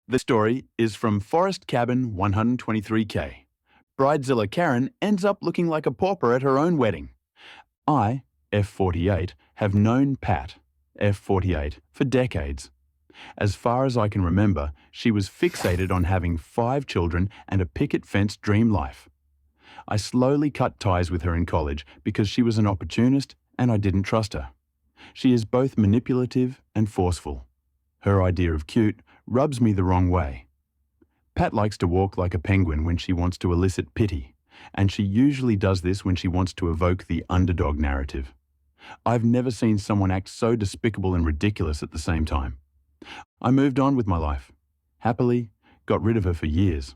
The story is from Forest Cabin 123K. Bridezilla Karen ends up looking like a pauper at her own wedding. I, F48, have known Pat, F48, for decades. As far as I can remember, she was fixated on having 5 children and a picket fence dream life. I slowly cut ties with her in college because she was an opportunist and I didn't trust her. She is both manipulative and forceful. Her idea of cute rubs me the wrong way. Pat likes to walk like a penguin when she wants to elicit pity, and she usually does this when she wants to evoke the underdog narrative. I've never seen someone act so despicable and ridiculous at the same time. I moved on with my life. Happily, got rid of her for years.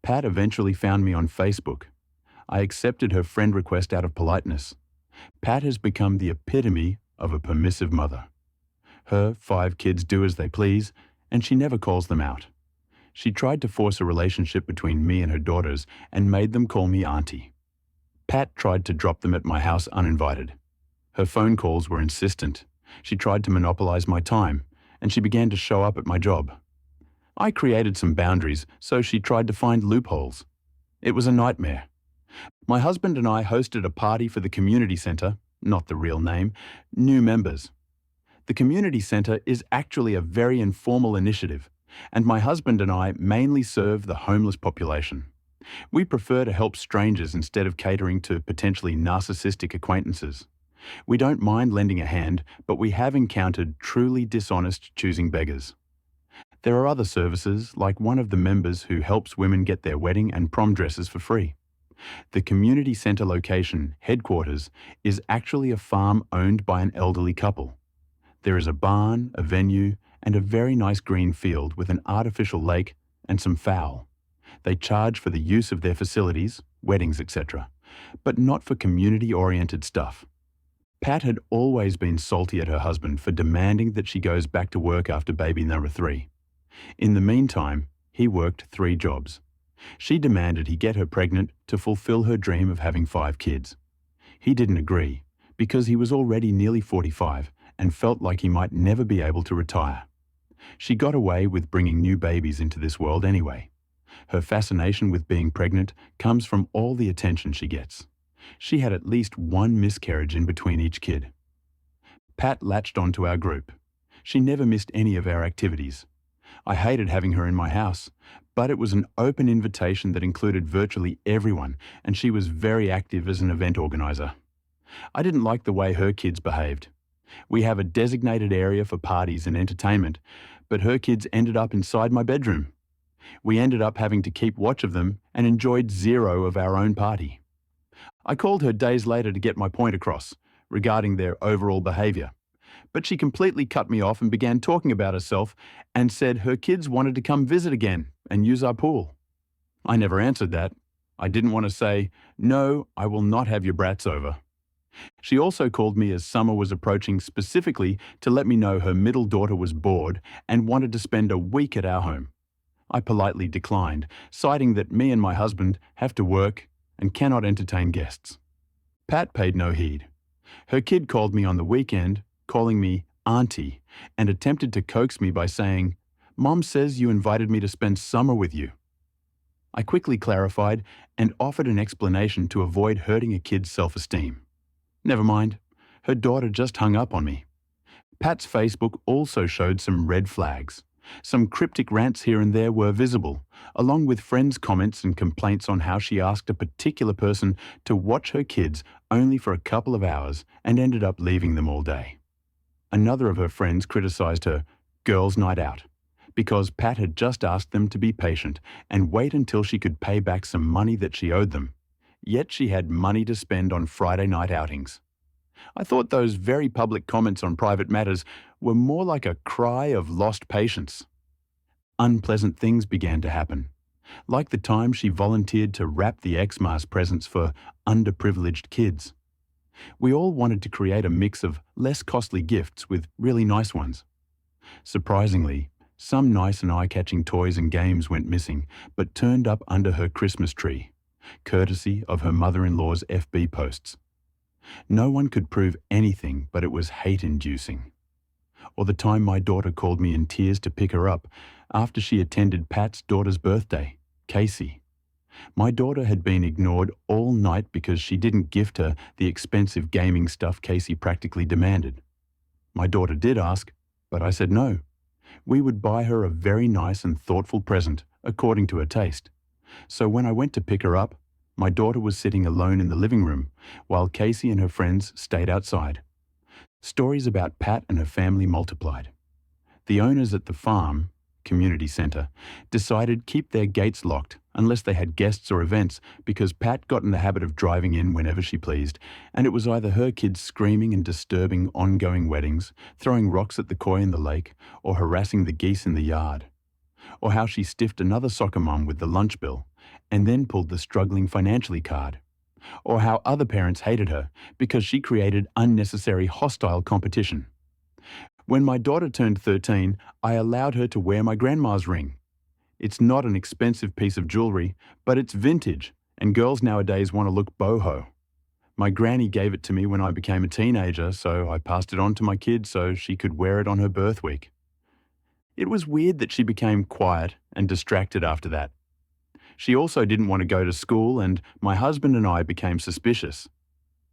Pat eventually found me on Facebook. I accepted her friend request out of politeness. Pat has become the epitome of a permissive mother. Her 5 kids do as they please, and she never calls them out. She tried to force a relationship between me and her daughters and made them call me auntie. Pat tried to drop them at my house uninvited. Her phone calls were insistent. She tried to monopolize my time, and she began to show up at my job. I created some boundaries, so she tried to find loopholes. It was a nightmare. My husband and I hosted a party for the community center, not the real name, new members. The community center is actually a very informal initiative, and my husband and I mainly serve the homeless population. We prefer to help strangers instead of catering to potentially narcissistic acquaintances. We don't mind lending a hand, but we have encountered truly dishonest choosing beggars. There are other services, like one of the members who helps women get their wedding and prom dresses for free. The community center location, headquarters, is actually a farm owned by an elderly couple. There is a barn, a venue, and a very nice green field with an artificial lake and some fowl. They charge for the use of their facilities, weddings, etc., but not for community-oriented stuff. Pat had always been salty at her husband for demanding that she goes back to work after baby number 3. In the meantime, he worked 3 jobs. She demanded he get her pregnant to fulfill her dream of having 5 kids. He didn't agree because he was already nearly 45 and felt like he might never be able to retire. She got away with bringing new babies into this world anyway. Her fascination with being pregnant comes from all the attention she gets. She had at least 1 miscarriage in between each kid. Pat latched onto our group. She never missed any of our activities. I hated having her in my house, but it was an open invitation that included virtually everyone, and she was very active as an event organizer. I didn't like the way her kids behaved. We have a designated area for parties and entertainment, but her kids ended up inside my bedroom. We ended up having to keep watch of them and enjoyed 0 of our own party. I called her days later to get my point across regarding their overall behavior, but she completely cut me off and began talking about herself and said her kids wanted to come visit again and use our pool. I never answered that. I didn't want to say, "No, I will not have your brats over." She also called me as summer was approaching specifically to let me know her middle daughter was bored and wanted to spend a week at our home. I politely declined, citing that me and my husband have to work and cannot entertain guests. Pat paid no heed. Her kid called me on the weekend, calling me auntie, and attempted to coax me by saying, "Mom says you invited me to spend summer with you." I quickly clarified and offered an explanation to avoid hurting a kid's self-esteem. Never mind, her daughter just hung up on me. Pat's Facebook also showed some red flags. Some cryptic rants here and there were visible, along with friends' comments and complaints on how she asked a particular person to watch her kids only for a couple of hours and ended up leaving them all day. Another of her friends criticized her girls' night out because Pat had just asked them to be patient and wait until she could pay back some money that she owed them. Yet she had money to spend on Friday night outings. I thought those very public comments on private matters were more like a cry of lost patience. Unpleasant things began to happen, like the time she volunteered to wrap the Xmas presents for underprivileged kids. We all wanted to create a mix of less costly gifts with really nice ones. Surprisingly, some nice and eye-catching toys and games went missing, but turned up under her Christmas tree, courtesy of her mother-in-law's FB posts. No one could prove anything, but it was hate-inducing. Or the time my daughter called me in tears to pick her up after she attended Pat's daughter's birthday, Casey. My daughter had been ignored all night because she didn't gift her the expensive gaming stuff Casey practically demanded. My daughter did ask, but I said no. We would buy her a very nice and thoughtful present, according to her taste. So when I went to pick her up, my daughter was sitting alone in the living room, while Casey and her friends stayed outside. Stories about Pat and her family multiplied. The owners at the farm, community centre, decided keep their gates locked unless they had guests or events because Pat got in the habit of driving in whenever she pleased, and it was either her kids screaming and disturbing ongoing weddings, throwing rocks at the koi in the lake, or harassing the geese in the yard. Or how she stiffed another soccer mum with the lunch bill and then pulled the struggling financially card. Or how other parents hated her because she created unnecessary hostile competition. When my daughter turned 13, I allowed her to wear my grandma's ring. It's not an expensive piece of jewelry, but it's vintage, and girls nowadays want to look boho. My granny gave it to me when I became a teenager, so I passed it on to my kid so she could wear it on her birth week. It was weird that she became quiet and distracted after that. She also didn't want to go to school, and my husband and I became suspicious.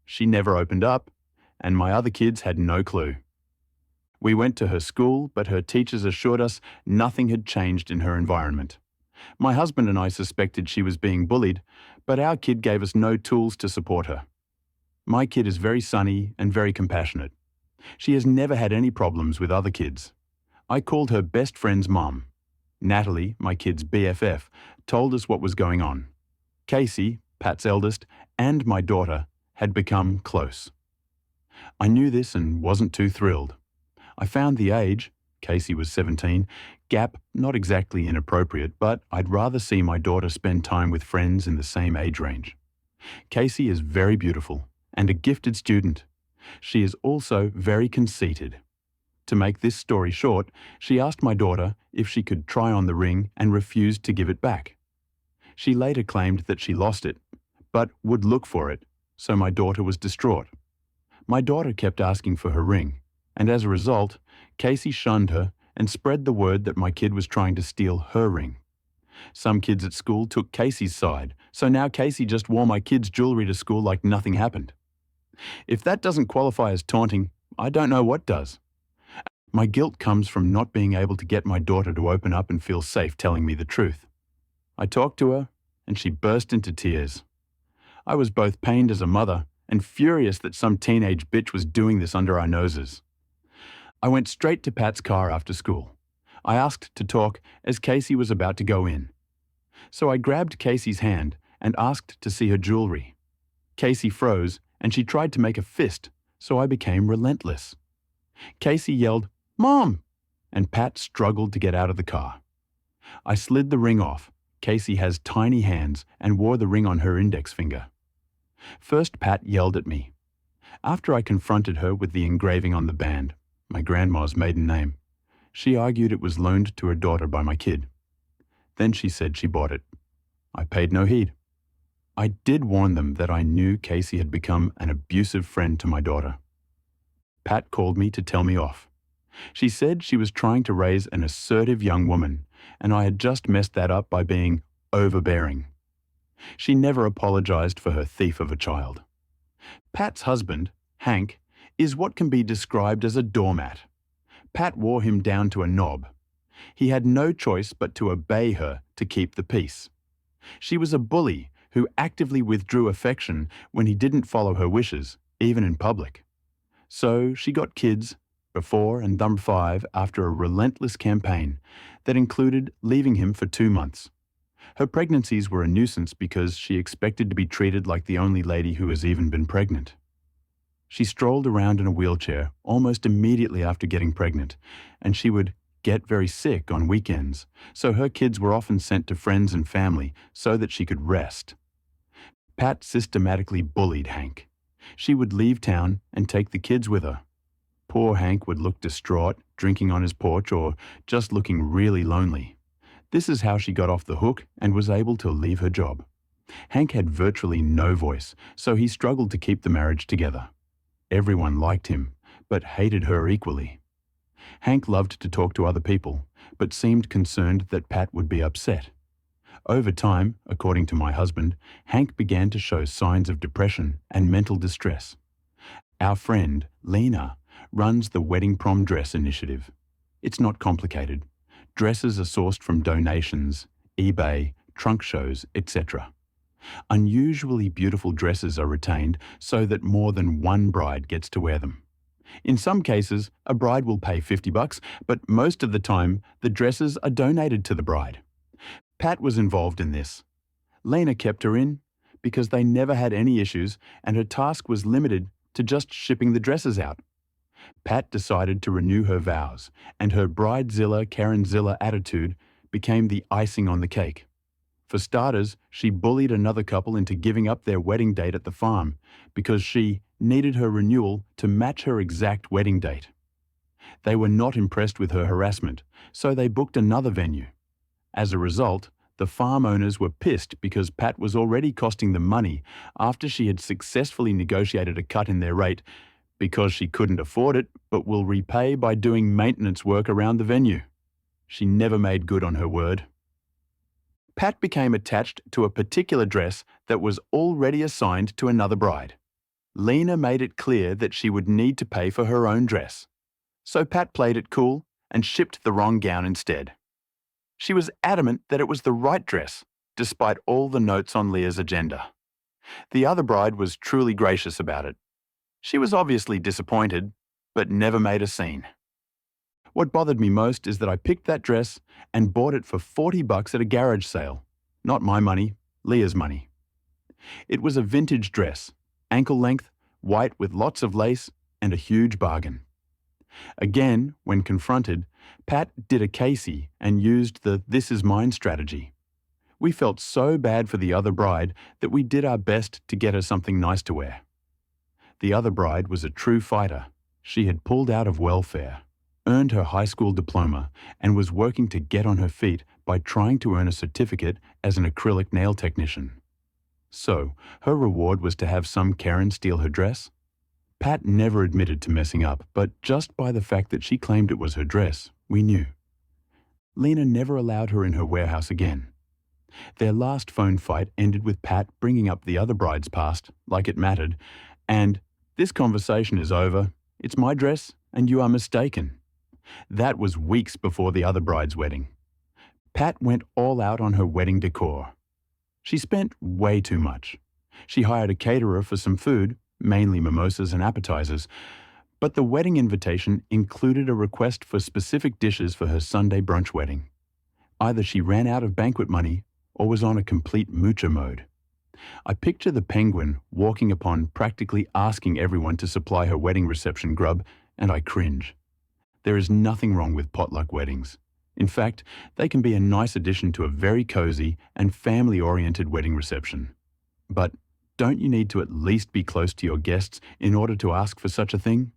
She never opened up, and my other kids had no clue. We went to her school, but her teachers assured us nothing had changed in her environment. My husband and I suspected she was being bullied, but our kid gave us no tools to support her. My kid is very sunny and very compassionate. She has never had any problems with other kids. I called her best friend's mum. Natalie, my kid's BFF, told us what was going on. Casey, Pat's eldest, and my daughter had become close. I knew this and wasn't too thrilled. I found the age, Casey was 17, gap not exactly inappropriate, but I'd rather see my daughter spend time with friends in the same age range. Casey is very beautiful and a gifted student. She is also very conceited. To make this story short, she asked my daughter if she could try on the ring and refused to give it back. She later claimed that she lost it, but would look for it, so my daughter was distraught. My daughter kept asking for her ring, and as a result, Casey shunned her and spread the word that my kid was trying to steal her ring. Some kids at school took Casey's side, so now Casey just wore my kid's jewelry to school like nothing happened. If that doesn't qualify as taunting, I don't know what does. My guilt comes from not being able to get my daughter to open up and feel safe telling me the truth. I talked to her, and she burst into tears. I was both pained as a mother and furious that some teenage bitch was doing this under our noses. I went straight to Pat's car after school. I asked to talk as Casey was about to go in. So I grabbed Casey's hand and asked to see her jewelry. Casey froze and she tried to make a fist, so I became relentless. Casey yelled, "Mom!" and Pat struggled to get out of the car. I slid the ring off. Casey has tiny hands and wore the ring on her index finger. First, Pat yelled at me. After I confronted her with the engraving on the band, my grandma's maiden name, she argued it was loaned to her daughter by my kid. Then she said she bought it. I paid no heed. I did warn them that I knew Casey had become an abusive friend to my daughter. Pat called me to tell me off. She said she was trying to raise an assertive young woman, and I had just messed that up by being overbearing. She never apologized for her thief of a child. Pat's husband, Hank, is what can be described as a doormat. Pat wore him down to a knob. He had no choice but to obey her to keep the peace. She was a bully who actively withdrew affection when he didn't follow her wishes, even in public. So she got kids, before and number 5, after a relentless campaign that included leaving him for 2 months. Her pregnancies were a nuisance because she expected to be treated like the only lady who has even been pregnant. She strolled around in a wheelchair almost immediately after getting pregnant, and she would get very sick on weekends, so her kids were often sent to friends and family so that she could rest. Pat systematically bullied Hank. She would leave town and take the kids with her. Poor Hank would look distraught, drinking on his porch, or just looking really lonely. This is how she got off the hook and was able to leave her job. Hank had virtually no voice, so he struggled to keep the marriage together. Everyone liked him, but hated her equally. Hank loved to talk to other people, but seemed concerned that Pat would be upset. Over time, according to my husband, Hank began to show signs of depression and mental distress. Our friend, Lena, runs the Wedding Prom Dress Initiative. It's not complicated. Dresses are sourced from donations, eBay, trunk shows, etc. Unusually beautiful dresses are retained so that more than one bride gets to wear them. In some cases, a bride will pay $50, but most of the time, the dresses are donated to the bride. Pat was involved in this. Lena kept her in because they never had any issues and her task was limited to just shipping the dresses out. Pat decided to renew her vows, and her Bridezilla Karenzilla attitude became the icing on the cake. For starters, she bullied another couple into giving up their wedding date at the farm because she needed her renewal to match her exact wedding date. They were not impressed with her harassment, so they booked another venue. As a result, the farm owners were pissed because Pat was already costing them money after she had successfully negotiated a cut in their rate because she couldn't afford it but will repay by doing maintenance work around the venue. She never made good on her word. Pat became attached to a particular dress that was already assigned to another bride. Lena made it clear that she would need to pay for her own dress. So Pat played it cool and shipped the wrong gown instead. She was adamant that it was the right dress, despite all the notes on Leah's agenda. The other bride was truly gracious about it. She was obviously disappointed, but never made a scene. What bothered me most is that I picked that dress and bought it for $40 at a garage sale. Not my money, Leah's money. It was a vintage dress, ankle length, white with lots of lace, and a huge bargain. Again, when confronted, Pat did a Casey and used the "this is mine" strategy. We felt so bad for the other bride that we did our best to get her something nice to wear. The other bride was a true fighter. She had pulled out of welfare, earned her high school diploma, and was working to get on her feet by trying to earn a certificate as an acrylic nail technician. So, her reward was to have some Karen steal her dress? Pat never admitted to messing up, but just by the fact that she claimed it was her dress, we knew. Lena never allowed her in her warehouse again. Their last phone fight ended with Pat bringing up the other bride's past, like it mattered, and "This conversation is over. It's my dress, and you are mistaken." That was weeks before the other bride's wedding. Pat went all out on her wedding decor. She spent way too much. She hired a caterer for some food, mainly mimosas and appetizers, but the wedding invitation included a request for specific dishes for her Sunday brunch wedding. Either she ran out of banquet money or was on a complete moocher mode. I picture the penguin walking upon practically asking everyone to supply her wedding reception grub, and I cringe. There is nothing wrong with potluck weddings. In fact, they can be a nice addition to a very cozy and family-oriented wedding reception. But don't you need to at least be close to your guests in order to ask for such a thing?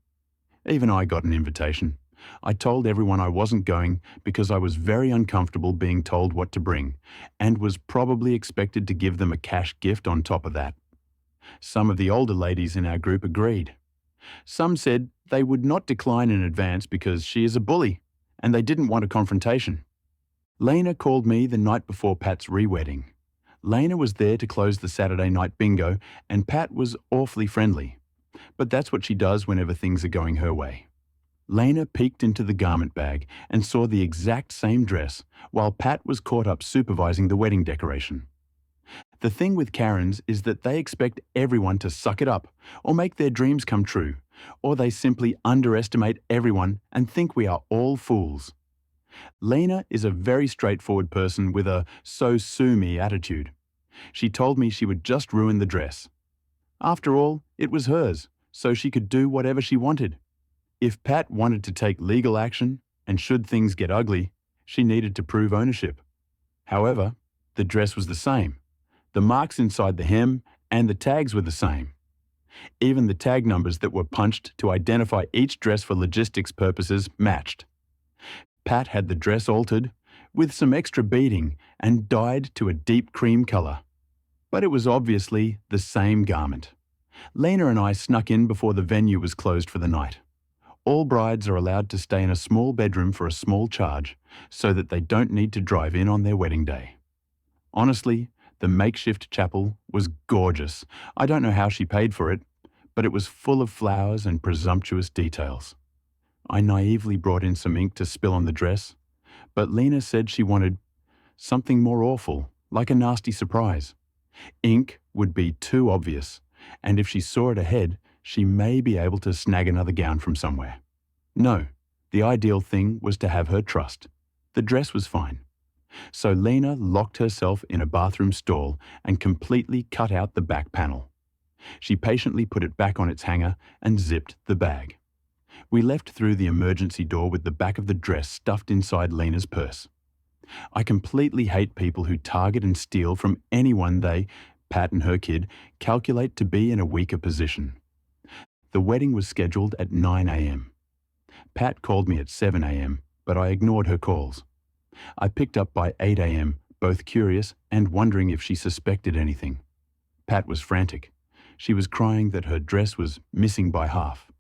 Even I got an invitation. I told everyone I wasn't going because I was very uncomfortable being told what to bring, and was probably expected to give them a cash gift on top of that. Some of the older ladies in our group agreed. Some said they would not decline in advance because she is a bully, and they didn't want a confrontation. Lena called me the night before Pat's re-wedding. Lena was there to close the Saturday night bingo, and Pat was awfully friendly. But that's what she does whenever things are going her way. Lena peeked into the garment bag and saw the exact same dress, while Pat was caught up supervising the wedding decoration. The thing with Karens is that they expect everyone to suck it up, or make their dreams come true, or they simply underestimate everyone and think we are all fools. Lena is a very straightforward person with a "so sue me" attitude. She told me she would just ruin the dress. After all, it was hers, so she could do whatever she wanted. If Pat wanted to take legal action, and should things get ugly, she needed to prove ownership. However, the dress was the same. The marks inside the hem and the tags were the same. Even the tag numbers that were punched to identify each dress for logistics purposes matched. Pat had the dress altered, with some extra beading, and dyed to a deep cream color. But it was obviously the same garment. Lena and I snuck in before the venue was closed for the night. All brides are allowed to stay in a small bedroom for a small charge so that they don't need to drive in on their wedding day. Honestly, the makeshift chapel was gorgeous. I don't know how she paid for it, but it was full of flowers and presumptuous details. I naively brought in some ink to spill on the dress, but Lena said she wanted something more awful, like a nasty surprise. Ink would be too obvious, and if she saw it ahead, she may be able to snag another gown from somewhere. No, the ideal thing was to have her trust. The dress was fine. So Lena locked herself in a bathroom stall and completely cut out the back panel. She patiently put it back on its hanger and zipped the bag. We left through the emergency door with the back of the dress stuffed inside Lena's purse. I completely hate people who target and steal from anyone they, Pat and her kid, calculate to be in a weaker position. The wedding was scheduled at 9 a.m. Pat called me at 7 a.m., but I ignored her calls. I picked up by 8 a.m., both curious and wondering if she suspected anything. Pat was frantic. She was crying that her dress was missing by half.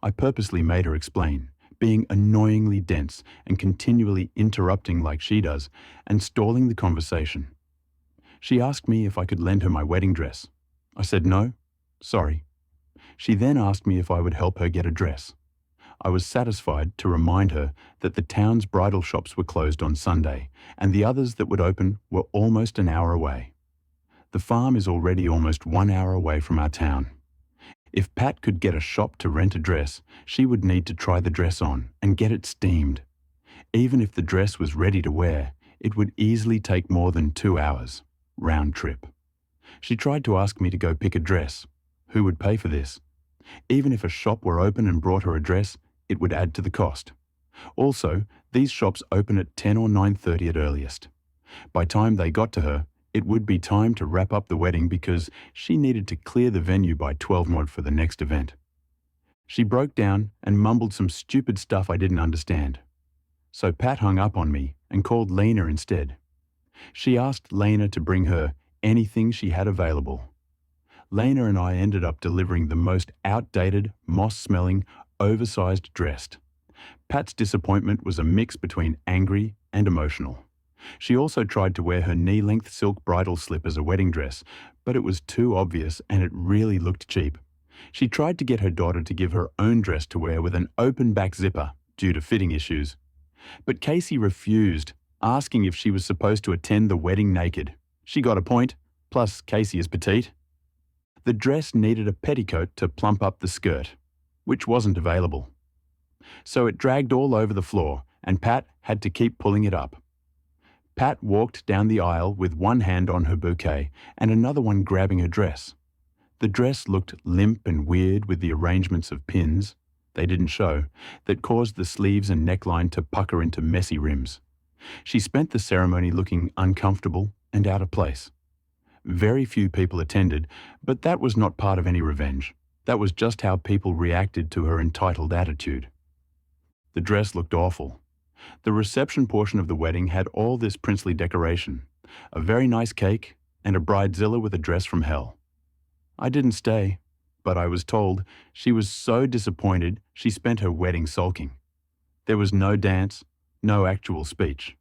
I purposely made her explain, being annoyingly dense and continually interrupting like she does and stalling the conversation. She asked me if I could lend her my wedding dress. I said no, sorry. She then asked me if I would help her get a dress. I was satisfied to remind her that the town's bridal shops were closed on Sunday and the others that would open were almost an hour away. The farm is already almost 1 hour away from our town. If Pat could get a shop to rent a dress, she would need to try the dress on and get it steamed. Even if the dress was ready to wear, it would easily take more than 2 hours, round trip. She tried to ask me to go pick a dress. Who would pay for this? Even if a shop were open and brought her a dress, it would add to the cost. Also, these shops open at 10 or 9:30 at earliest. By time they got to her, it would be time to wrap up the wedding because she needed to clear the venue by 12 mod for the next event. She broke down and mumbled some stupid stuff I didn't understand. So Pat hung up on me and called Lena instead. She asked Lena to bring her anything she had available. Lena and I ended up delivering the most outdated, moss-smelling, oversized dress. Pat's disappointment was a mix between angry and emotional. She also tried to wear her knee-length silk bridal slip as a wedding dress, but it was too obvious and it really looked cheap. She tried to get her daughter to give her own dress to wear with an open back zipper due to fitting issues. But Casey refused, asking if she was supposed to attend the wedding naked. She got a point, plus Casey is petite. The dress needed a petticoat to plump up the skirt, which wasn't available. So it dragged all over the floor and Pat had to keep pulling it up. Pat walked down the aisle with one hand on her bouquet and another one grabbing her dress. The dress looked limp and weird with the arrangements of pins, they didn't show, that caused the sleeves and neckline to pucker into messy rims. She spent the ceremony looking uncomfortable and out of place. Very few people attended, but that was not part of any revenge. That was just how people reacted to her entitled attitude. The dress looked awful. The reception portion of the wedding had all this princely decoration, a very nice cake, and a bridezilla with a dress from hell. I didn't stay, but I was told she was so disappointed she spent her wedding sulking. There was no dance, no actual speech.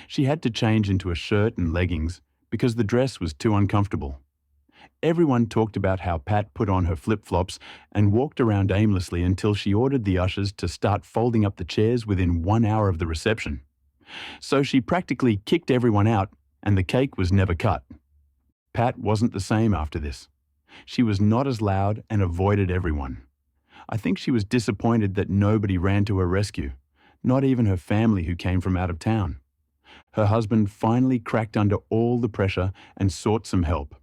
She had to change into a shirt and leggings because the dress was too uncomfortable. Everyone talked about how Pat put on her flip-flops and walked around aimlessly until she ordered the ushers to start folding up the chairs within 1 hour of the reception. So she practically kicked everyone out and the cake was never cut. Pat wasn't the same after this. She was not as loud and avoided everyone. I think she was disappointed that nobody ran to her rescue, not even her family who came from out of town. Her husband finally cracked under all the pressure and sought some help.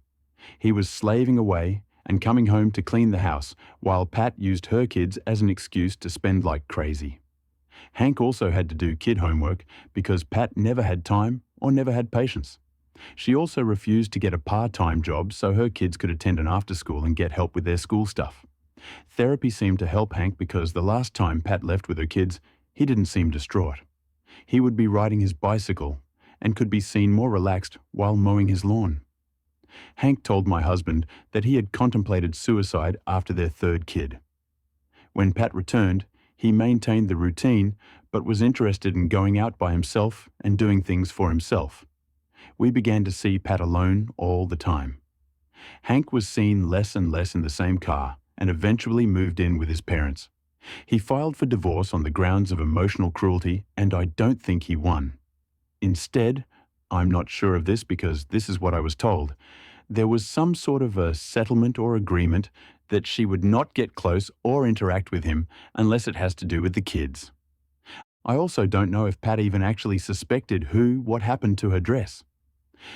He was slaving away and coming home to clean the house while Pat used her kids as an excuse to spend like crazy. Hank also had to do kid homework because Pat never had time or never had patience. She also refused to get a part-time job so her kids could attend an after-school and get help with their school stuff. Therapy seemed to help Hank because the last time Pat left with her kids, he didn't seem distraught. He would be riding his bicycle and could be seen more relaxed while mowing his lawn. Hank told my husband that he had contemplated suicide after their third kid. When Pat returned, He maintained the routine, but was interested in going out by himself and doing things for himself. We began to see Pat alone all the time. Hank was seen less and less in the same car and eventually moved in with his parents. He filed for divorce on the grounds of emotional cruelty, and I don't think he won. Instead, I'm not sure of this because this is what I was told, there was some sort of a settlement or agreement that she would not get close or interact with him unless it has to do with the kids. I also don't know if Pat even actually suspected what happened to her dress.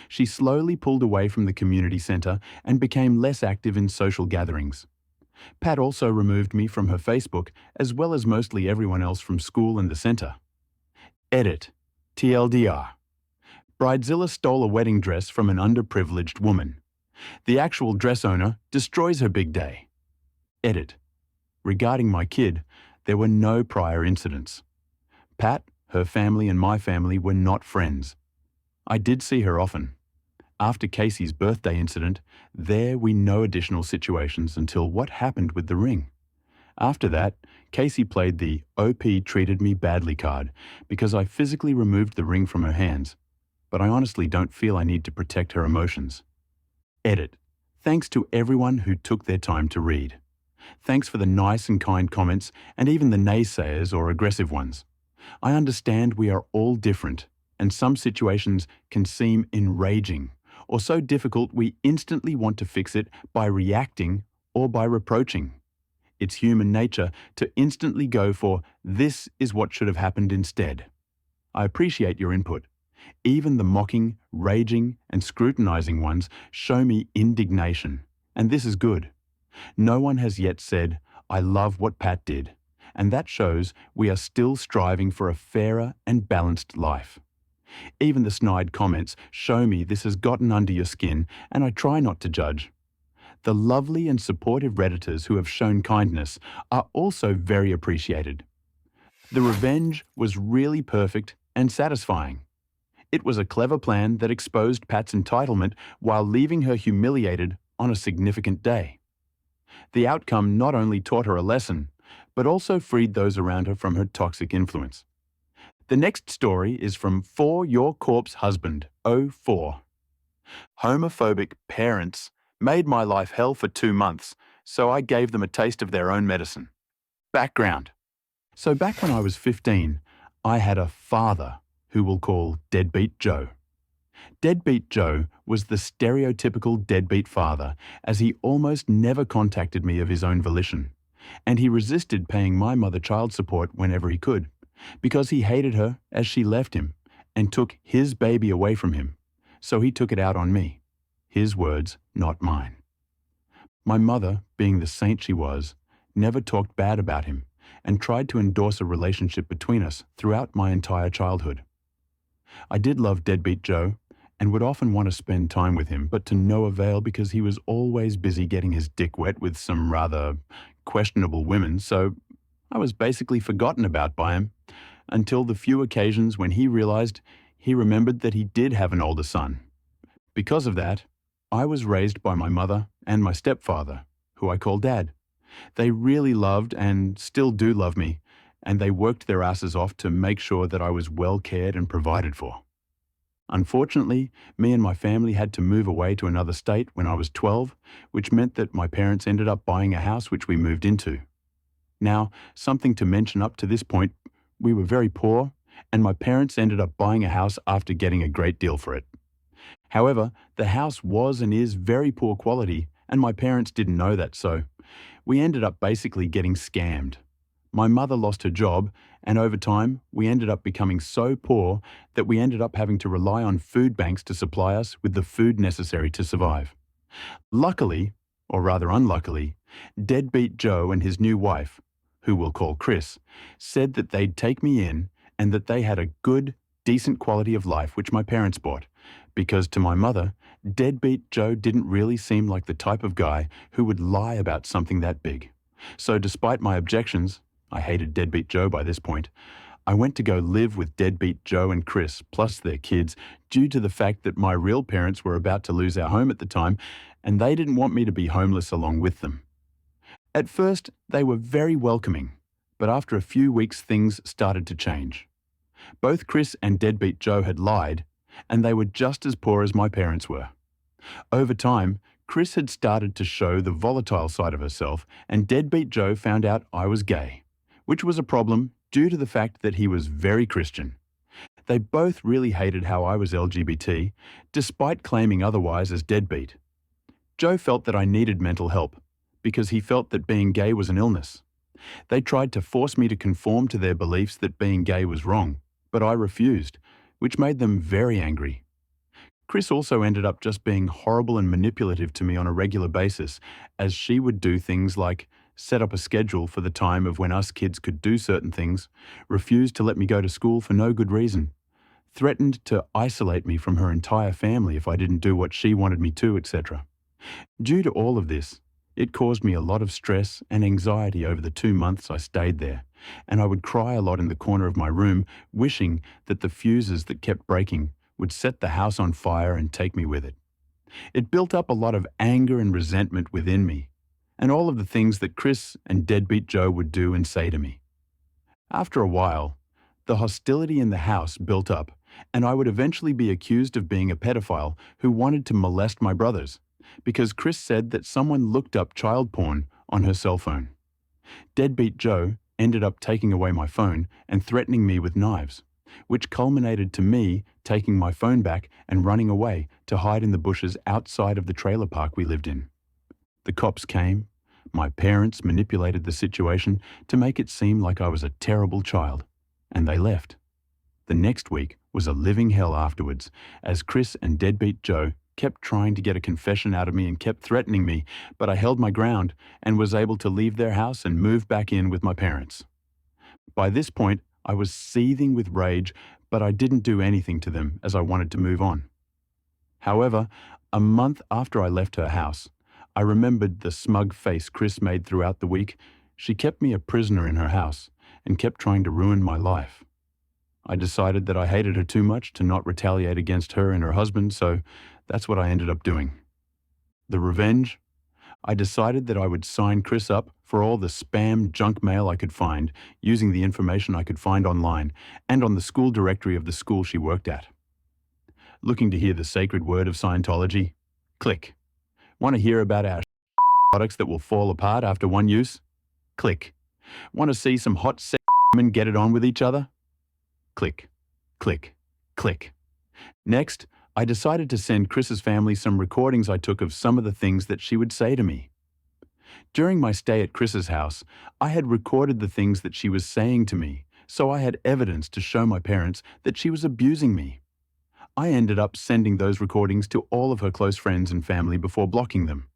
She slowly pulled away from the community centre and became less active in social gatherings. Pat also removed me from her Facebook, as well as mostly everyone else from school and the centre. Edit. TLDR. Bridezilla stole a wedding dress from an underprivileged woman. The actual dress owner destroys her big day. Edit. Regarding my kid, there were no prior incidents. Pat, her family and my family were not friends. I did see her often. After Casey's birthday incident, there we no additional situations until what happened with the ring. After that, Casey played the OP treated me badly card because I physically removed the ring from her hands, but I honestly don't feel I need to protect her emotions. Edit. Thanks to everyone who took their time to read. Thanks for the nice and kind comments and even the naysayers or aggressive ones. I understand we are all different, and some situations can seem enraging or so difficult we instantly want to fix it by reacting or by reproaching. It's human nature to instantly go for, this is what should have happened instead. I appreciate your input. Even the mocking, raging, and scrutinizing ones show me indignation, and this is good. No one has yet said, I love what Pat did, and that shows we are still striving for a fairer and balanced life. Even the snide comments show me this has gotten under your skin, and I try not to judge. The lovely and supportive Redditors who have shown kindness are also very appreciated. The revenge was really perfect and satisfying. It was a clever plan that exposed Pat's entitlement while leaving her humiliated on a significant day. The outcome not only taught her a lesson, but also freed those around her from her toxic influence. The next story is from For Your Corpse Husband, 04. Homophobic parents made my life hell for 2 months, so I gave them a taste of their own medicine. Background. So back when I was 15, I had a father who we'll call Deadbeat Joe. Deadbeat Joe was the stereotypical deadbeat father, as he almost never contacted me of his own volition, and he resisted paying my mother child support whenever he could, because he hated her as she left him and took his baby away from him, so he took it out on me. His words, not mine. My mother, being the saint she was, never talked bad about him and tried to endorse a relationship between us throughout my entire childhood. I did love Deadbeat Joe and would often want to spend time with him, but to no avail because he was always busy getting his dick wet with some rather questionable women, so I was basically forgotten about by him until the few occasions when he realized he remembered that he did have an older son. Because of that, I was raised by my mother and my stepfather, who I call Dad. They really loved and still do love me, and they worked their asses off to make sure that I was well cared and provided for. Unfortunately, me and my family had to move away to another state when I was 12, which meant that my parents ended up buying a house which we moved into. Now, something to mention up to this point, we were very poor, and my parents ended up buying a house after getting a great deal for it. However, the house was and is very poor quality, and my parents didn't know that, so we ended up basically getting scammed. My mother lost her job, and over time, we ended up becoming so poor that we ended up having to rely on food banks to supply us with the food necessary to survive. Luckily, or rather unluckily, Deadbeat Joe and his new wife, who we'll call Chris, said that they'd take me in and that they had a good, decent quality of life which my parents bought, because to my mother, Deadbeat Joe didn't really seem like the type of guy who would lie about something that big. So despite my objections, I hated Deadbeat Joe by this point, I went to go live with Deadbeat Joe and Chris, plus their kids, due to the fact that my real parents were about to lose our home at the time, and they didn't want me to be homeless along with them. At first, they were very welcoming, But after a few weeks, things started to change. Both Chris and deadbeat Joe had lied, and they were just as poor as my parents were. Over time, Chris had started to show the volatile side of herself, and deadbeat Joe found out I was gay, which was a problem due to the fact that he was very Christian. They both really hated how I was LGBT, despite claiming otherwise as deadbeat. Joe felt that I needed mental help, because he felt that being gay was an illness. They tried to force me to conform to their beliefs that being gay was wrong, but I refused, which made them very angry. Chris also ended up just being horrible and manipulative to me on a regular basis, as she would do things like set up a schedule for the time of when us kids could do certain things, refuse to let me go to school for no good reason, threatened to isolate me from her entire family if I didn't do what she wanted me to, etc. Due to all of this, it caused me a lot of stress and anxiety over the 2 months I stayed there, and I would cry a lot in the corner of my room, wishing that the fuses that kept breaking would set the house on fire and take me with it. It built up a lot of anger and resentment within me, and all of the things that Chris and deadbeat Joe would do and say to me. After a while, the hostility in the house built up, and I would eventually be accused of being a pedophile who wanted to molest my brothers, because Chris said that someone looked up child porn on her cell phone. Deadbeat Joe ended up taking away my phone and threatening me with knives, which culminated to me taking my phone back and running away to hide in the bushes outside of the trailer park we lived in. The cops came. My parents manipulated the situation to make it seem like I was a terrible child, and they left. The next week was a living hell afterwards, as Chris and deadbeat Joe kept trying to get a confession out of me and kept threatening me, but I held my ground and was able to leave their house and move back in with my parents. By this point, I was seething with rage, but I didn't do anything to them as I wanted to move on. However, a month after I left her house, I remembered the smug face Chris made throughout the week. She kept me a prisoner in her house and kept trying to ruin my life. I decided that I hated her too much to not retaliate against her and her husband, so that's what I ended up doing. The revenge? I decided that I would sign Chris up for all the spam junk mail I could find, using the information I could find online and on the school directory of the school she worked at. Looking to hear the sacred word of Scientology? Click. Want to hear about our products that will fall apart after one use? Click. Want to see some hot sex women get it on with each other? Click, click, click. Next, I decided to send Chris's family some recordings I took of some of the things that she would say to me. During my stay at Chris's house, I had recorded the things that she was saying to me, so I had evidence to show my parents that she was abusing me. I ended up sending those recordings to all of her close friends and family before blocking them.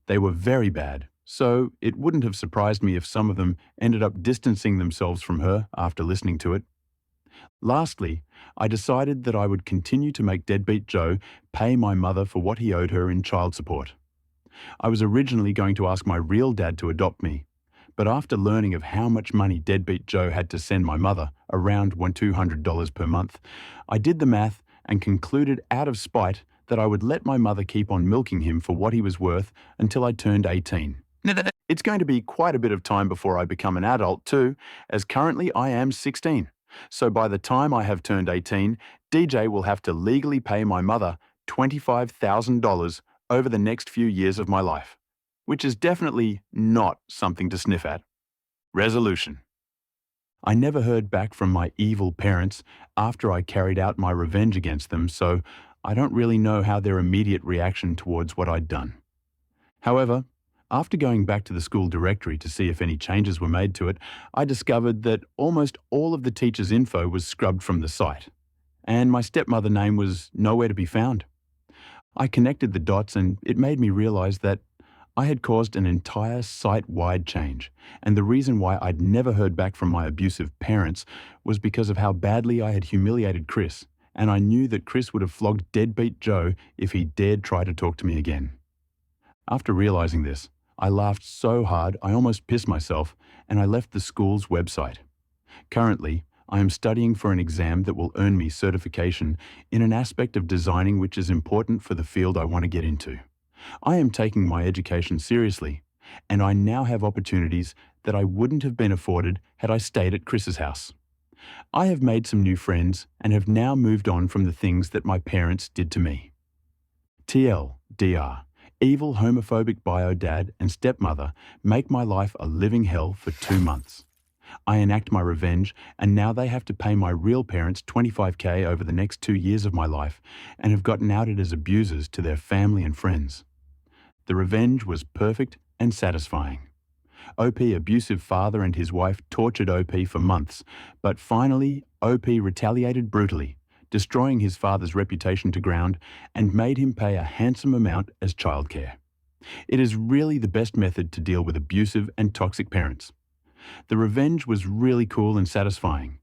They were very bad, so it wouldn't have surprised me if some of them ended up distancing themselves from her after listening to it. Lastly, I decided that I would continue to make deadbeat Joe pay my mother for what he owed her in child support. I was originally going to ask my real dad to adopt me, but after learning of how much money deadbeat Joe had to send my mother, around $200 per month, I did the math and concluded out of spite that I would let my mother keep on milking him for what he was worth until I turned 18. It's going to be quite a bit of time before I become an adult too, as currently I am 16. So by the time I have turned 18, DJ will have to legally pay my mother $25,000 over the next few years of my life, which is definitely not something to sniff at. Resolution. I never heard back from my evil parents after I carried out my revenge against them, so I don't really know how their immediate reaction towards what I'd done. However, after going back to the school directory to see if any changes were made to it, I discovered that almost all of the teachers' info was scrubbed from the site, and my stepmother name was nowhere to be found. I connected the dots, and it made me realize that I had caused an entire site-wide change, and the reason why I'd never heard back from my abusive parents was because of how badly I had humiliated Chris, and I knew that Chris would have flogged deadbeat Joe if he dared try to talk to me again. After realizing this, I laughed so hard I almost pissed myself, and I left the school's website. Currently, I am studying for an exam that will earn me certification in an aspect of designing which is important for the field I want to get into. I am taking my education seriously, and I now have opportunities that I wouldn't have been afforded had I stayed at Chris's house. I have made some new friends and have now moved on from the things that my parents did to me. TLDR. Evil homophobic bio dad and stepmother make my life a living hell for 2 months. I enact my revenge, and now they have to pay my real parents $25,000 over the next 2 years of my life and have gotten outed as abusers to their family and friends. The revenge was perfect and satisfying. OP abusive father and his wife tortured OP for months, but finally OP retaliated brutally, destroying his father's reputation to ground and made him pay a handsome amount as childcare. It is really the best method to deal with abusive and toxic parents. The revenge was really cool and satisfying,